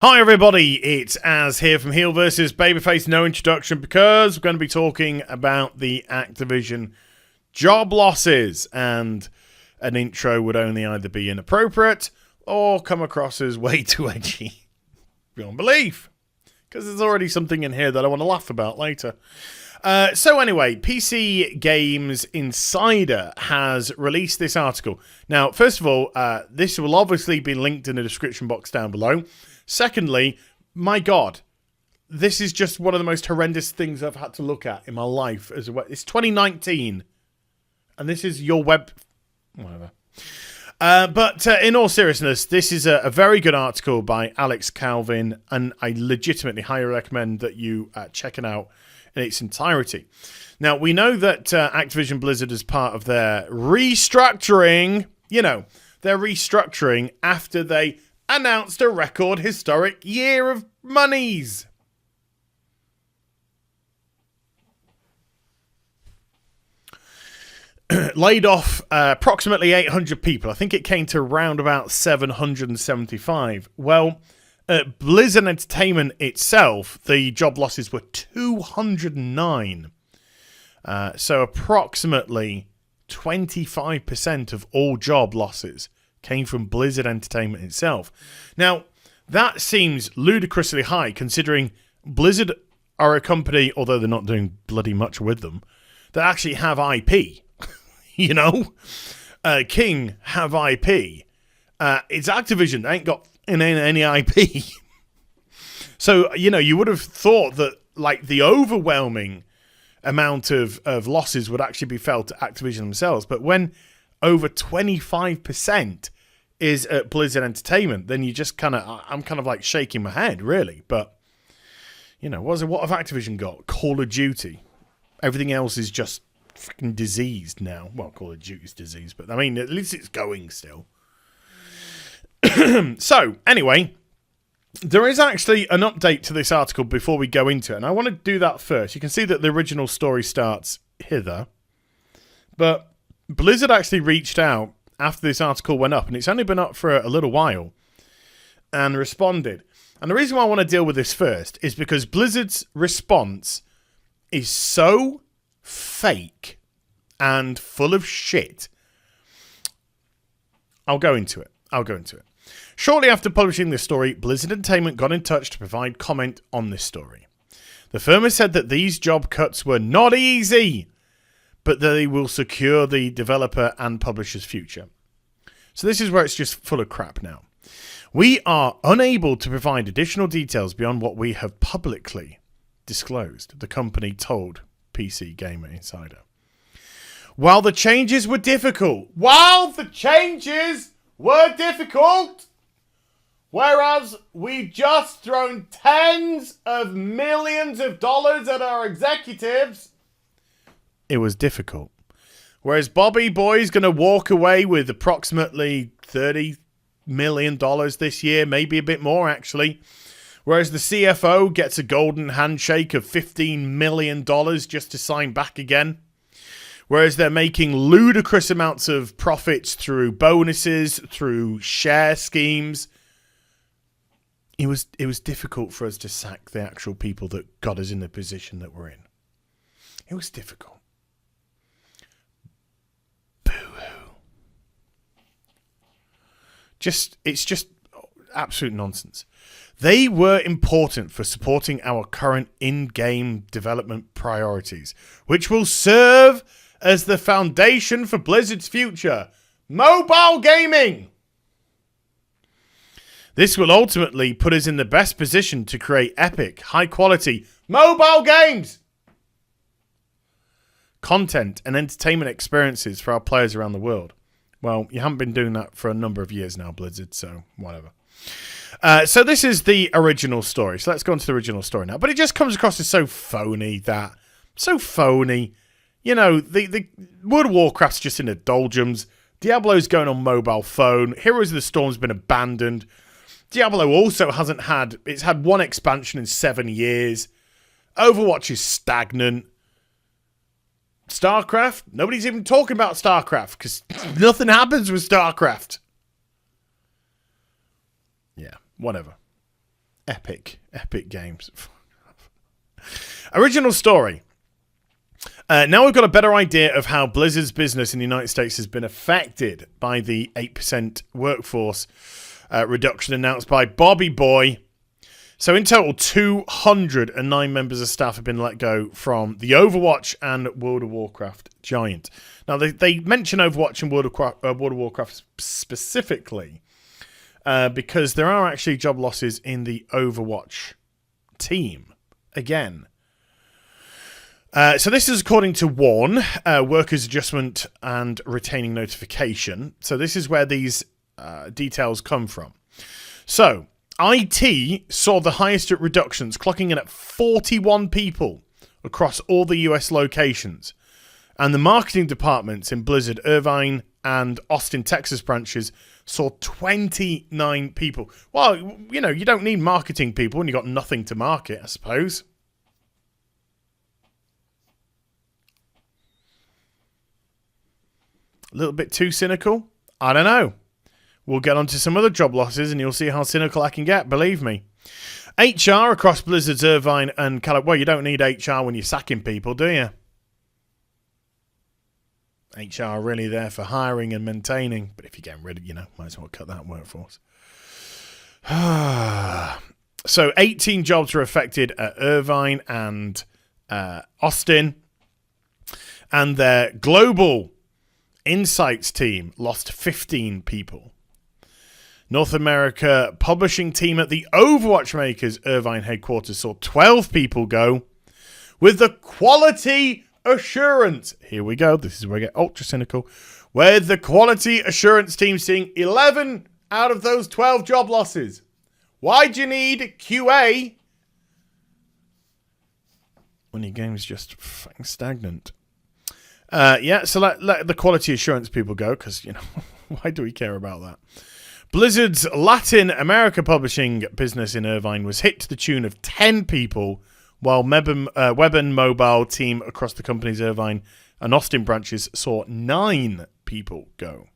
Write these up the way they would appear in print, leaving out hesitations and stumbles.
Hi everybody, it's Az here from HeelvsBabyface. No introduction because we're going to be talking about the Activision job losses, and an intro would only either be inappropriate or come across as way too edgy beyond belief, because there's already something in here that I want to laugh about later. So anyway, PC Games Insider has released this article. Now, first of all, this will obviously be linked in the description box down below. Secondly, my God, this is just one of the most horrendous things I've had to look at in my life. It's 2019, and this is your web... Whatever. But in all seriousness, this is a very good article by Alex Calvin, and I legitimately highly recommend that you check it out in its entirety. Now, we know that Activision Blizzard, is part of their restructuring, they're restructuring after they announced a record historic year of monies. Laid off approximately 800 people. I think it came to around about 775. Well, at Blizzard Entertainment itself, the job losses were 209. So approximately 25% of all job losses came from Blizzard Entertainment itself. Now, that seems ludicrously high, considering Blizzard are a company, although they're not doing bloody much with them, that actually have IP. King have IP. It's Activision. They ain't got any IP. So, you would have thought that, the overwhelming amount of losses would actually be felt at Activision themselves. But when over 25% is at Blizzard Entertainment, then you just I'm kind of shaking my head, really. But, what have Activision got? Call of Duty. Everything else is just freaking diseased now. Well, Call of Duty's diseased, but I mean, at least it's going still. So, anyway, there is actually an update to this article before we go into it, and I want to do that first. You can see that the original story starts hither, but Blizzard actually reached out after this article went up, and it's only been up for a little while, and responded. And the reason why I want to deal with this first is because Blizzard's response is so fake and full of shit. I'll go into it. Shortly after publishing this story, Blizzard Entertainment got in touch to provide comment on this story. The firm has said that these job cuts were not easy, but they will secure the developer and publisher's future. So this is where it's just full of crap now. We are unable to provide additional details beyond what we have publicly disclosed, the company told PC Gamer Insider. While the changes were difficult, whereas we've just thrown tens of millions of dollars at our executives, it was difficult. Whereas Bobby Boy's going to walk away with approximately $30 million this year, maybe a bit more actually. Whereas the CFO gets a golden handshake of $15 million just to sign back again. Whereas they're making ludicrous amounts of profits through bonuses, through share schemes. It was difficult for us to sack the actual people that got us in the position that we're in. It was difficult. Boo-hoo. It's just absolute nonsense. They were important for supporting our current in-game development priorities, which will serve as the foundation for Blizzard's future: mobile gaming. This will ultimately put us in the best position to create epic, high-quality mobile games, content, and entertainment experiences for our players around the world. Well, you haven't been doing that for a number of years now, Blizzard, so whatever. So this is the original story. So let's go on to the original story now. But it just comes across as so phony. The World of Warcraft's just in the doldrums. Diablo's going on mobile phone. Heroes of the Storm's been abandoned. Diablo also it's had one expansion in 7 years. Overwatch is stagnant. StarCraft, nobody's even talking about StarCraft because nothing happens with StarCraft. Yeah, whatever. Epic Games. Original story. Now we've got a better idea of how Blizzard's business in the United States has been affected by the 8% workforce reduction announced by Bobby Boy. So in total, 209 members of staff have been let go from the Overwatch and World of Warcraft giant. Now, they mention Overwatch and World of Warcraft specifically because there are actually job losses in the Overwatch team. Again. So this is according to WARN, Workers' Adjustment and Retaining Notification. So this is where these details come from. So IT saw the highest reductions, clocking in at 41 people across all the US locations. And the marketing departments in Blizzard, Irvine, and Austin, Texas branches saw 29 people. Well, you know, you don't need marketing people when you've got nothing to market, I suppose. A little bit too cynical? I don't know. We'll get on to some other job losses and you'll see how cynical I can get, believe me. HR across Blizzard's Irvine and California. Well, you don't need HR when you're sacking people, do you? HR are really there for hiring and maintaining. But if you're getting rid of, might as well cut that workforce. So 18 jobs were affected at Irvine and Austin. And their global Insights team lost 15 people. North America publishing team at the Overwatch makers Irvine headquarters saw 12 people go. With the quality assurance, here we go, this is where I get ultra cynical, with the quality assurance team seeing 11 out of those 12 job losses. Why do you need QA when your game's just fucking stagnant? So let the quality assurance people go, because, why do we care about that? Blizzard's Latin America publishing business in Irvine was hit to the tune of 10 people, while web and mobile team across the company's Irvine and Austin branches saw 9 people go.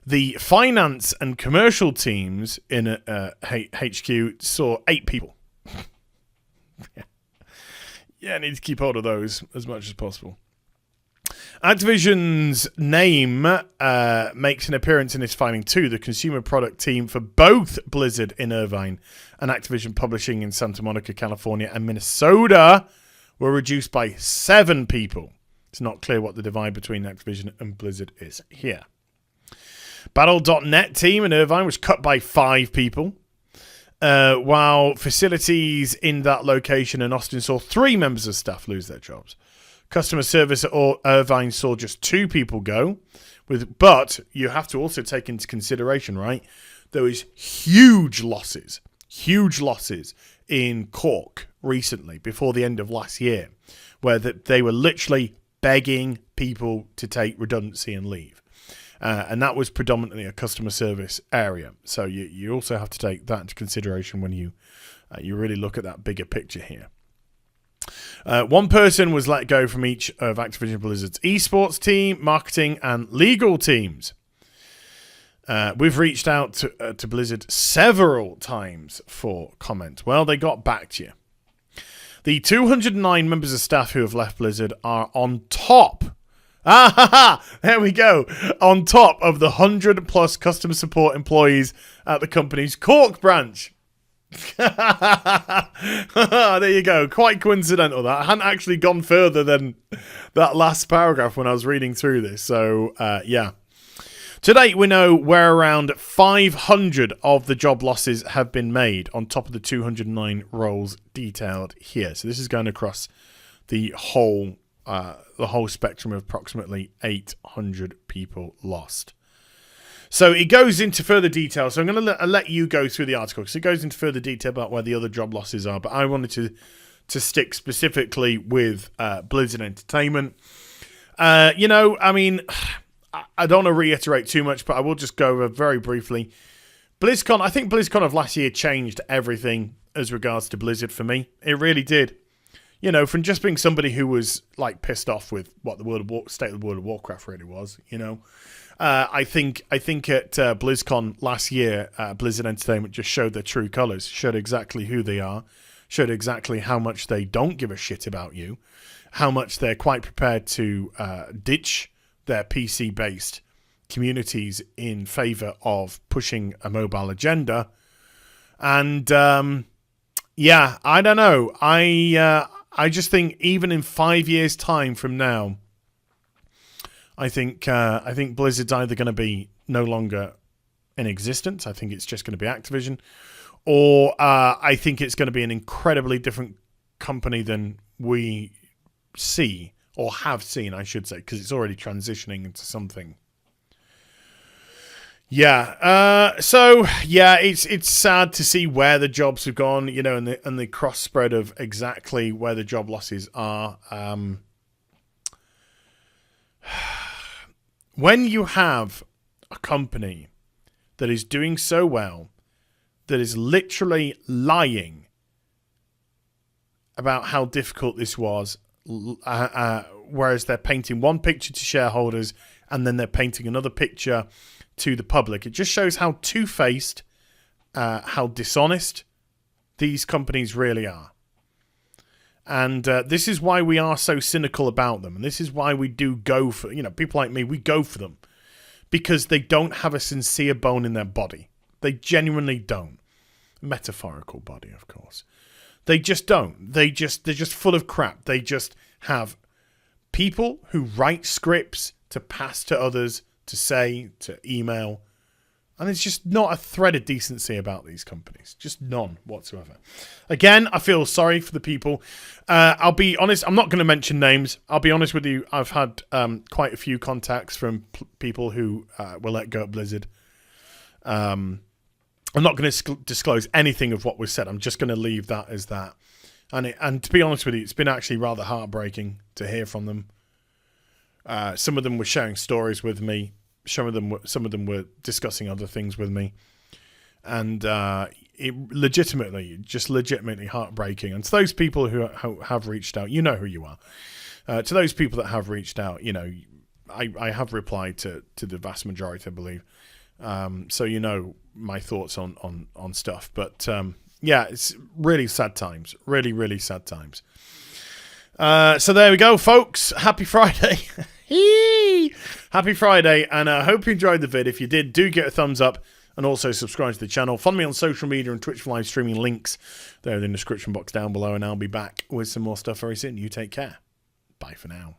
The finance and commercial teams in HQ saw 8 people. Yeah, I need to keep hold of those as much as possible. Activision's name makes an appearance in this filing too. The consumer product team for both Blizzard in Irvine and Activision Publishing in Santa Monica, California and Minnesota were reduced by 7 people. It's not clear what the divide between Activision and Blizzard is here. Battle.net team in Irvine was cut by 5 people, while facilities in that location in Austin saw 3 members of staff lose their jobs. Customer service at Irvine saw just 2 people go, but you have to also take into consideration, right? There was huge losses in Cork recently, before the end of last year, where they were literally begging people to take redundancy and leave. And that was predominantly a customer service area. So you also have to take that into consideration when you really look at that bigger picture here. 1 person was let go from each of Activision Blizzard's esports team, marketing, and legal teams. We've reached out to Blizzard several times for comment. Well, they got back to you. The 209 members of staff who have left Blizzard are on top. There we go. On top of the 100+ customer support employees at the company's Cork branch. There you go. Quite coincidental that. I hadn't actually gone further than that last paragraph when I was reading through this. So, yeah. To date, we know where around 500 of the job losses have been made on top of the 209 roles detailed here. So this is going across the whole spectrum of approximately 800 people lost. So it goes into further detail. So I'm going to let you go through the article because it goes into further detail about where the other job losses are. But I wanted to stick specifically with Blizzard Entertainment. I mean, I don't want to reiterate too much, but I will just go over very briefly. BlizzCon, I think BlizzCon of last year changed everything as regards to Blizzard for me. It really did. You know, from just being somebody who was like pissed off with what the state of the World of Warcraft really was. You know, I think at BlizzCon last year, Blizzard Entertainment just showed their true colors, showed exactly who they are, showed exactly how much they don't give a shit about you, how much they're quite prepared to ditch their PC-based communities in favor of pushing a mobile agenda. And yeah, I don't know. I just think even in 5 years' time from now, I think Blizzard's either going to be no longer in existence. I think it's just going to be Activision, or I think it's going to be an incredibly different company than we see or have seen, I should say, because it's already transitioning into something. Yeah. So yeah, it's sad to see where the jobs have gone, you know, and the cross spread of exactly where the job losses are. When you have a company that is doing so well, that is literally lying about how difficult this was, whereas they're painting one picture to shareholders and then they're painting another picture to the public. It just shows how two-faced, how dishonest these companies really are. And this is why we are so cynical about them. And this is why we do go for, you know, people like me, we go for them. Because they don't have a sincere bone in their body. They genuinely don't. Metaphorical body, of course. They just don't. They're just full of crap. They just have people who write scripts to pass to others, to say, to email. And there's just not a thread of decency about these companies. Just none whatsoever. Again, I feel sorry for the people. I'll be honest, I'm not going to mention names. I'll be honest with you, I've had quite a few contacts from people who were let go at Blizzard. I'm not going to disclose anything of what was said. I'm just going to leave that as that. And to be honest with you, it's been actually rather heartbreaking to hear from them. Some of them were sharing stories with me. Some of them were discussing other things with me, and it legitimately heartbreaking. And to those people who have reached out, you know who you are. To those people that have reached out, you know, I have replied to the vast majority, I believe. So you know my thoughts on stuff. But yeah, it's really sad times. Really, really sad times. So there we go, folks. Happy Friday. Happy Friday, and I hope you enjoyed the vid. If you did, do get a thumbs up and also subscribe to the channel. Follow me on social media and Twitch for live streaming links. They're in the description box down below, and I'll be back with some more stuff very soon. You take care. Bye for now.